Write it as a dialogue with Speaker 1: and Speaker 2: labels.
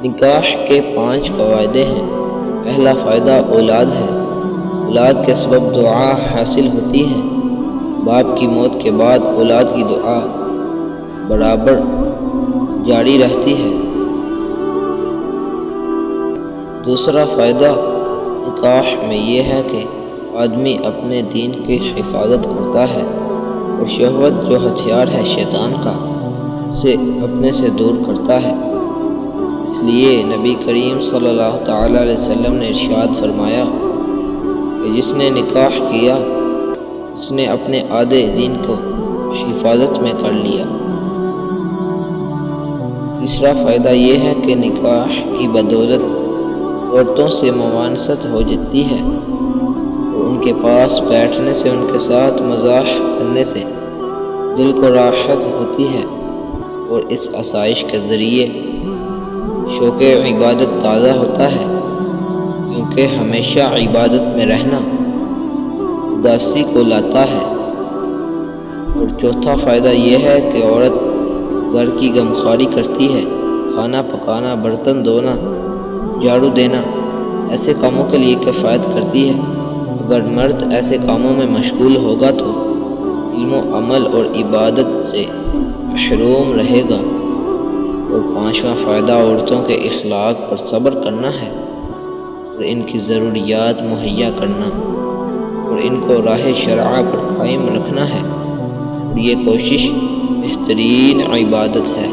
Speaker 1: نکاح کے 5 فوائد ہیں۔ پہلا فائدہ اولاد ہے۔ اولاد کے سبب دعا حاصل ہوتی ہے۔ باپ کی موت کے بعد اولاد کی دعا برابر جاری رہتی ہے۔ دوسرا فائدہ نکاح میں یہ ہے کہ آدمی اپنے دین کی حفاظت کرتا ہے اور شہوت جو ہتھیار ہے شیطان کا اسے اپنے سے دور کرتا ہے۔ اس لیے نبی کریم صلی اللہ تعالیٰ علیہ وسلم نے ارشاد فرمایا کہ جس نے نکاح کیا اس نے اپنے آدھے دین کو حفاظت میں کر لیا۔ تیسرا فائدہ یہ ہے کہ نکاح کی بدولت عورتوں سے ممانست ہو جاتی ہے اور ان کے پاس بیٹھنے سے، ان کے ساتھ مزاح کرنے سے دل کو راحت ہوتی ہے اور اس آسائش کے ذریعے شوق عبادت تازہ ہوتا ہے، کیونکہ ہمیشہ عبادت میں رہنا اداسی کو لاتا ہے۔ اور چوتھا فائدہ یہ ہے کہ عورت گھر کی غمخواری کرتی ہے۔ کھانا پکانا، برتن دھونا، جھاڑو دینا ایسے کاموں کے لیے کفایت کرتی ہے۔ اگر مرد ایسے کاموں میں مشغول ہوگا تو علم و عمل اور عبادت سے محروم رہے گا۔ اور 5واں فائدہ عورتوں کے اخلاق پر صبر کرنا ہے اور ان کی ضروریات مہیا کرنا اور ان کو راہ شرع پر قائم رکھنا ہے، اور یہ کوشش بہترین عبادت ہے۔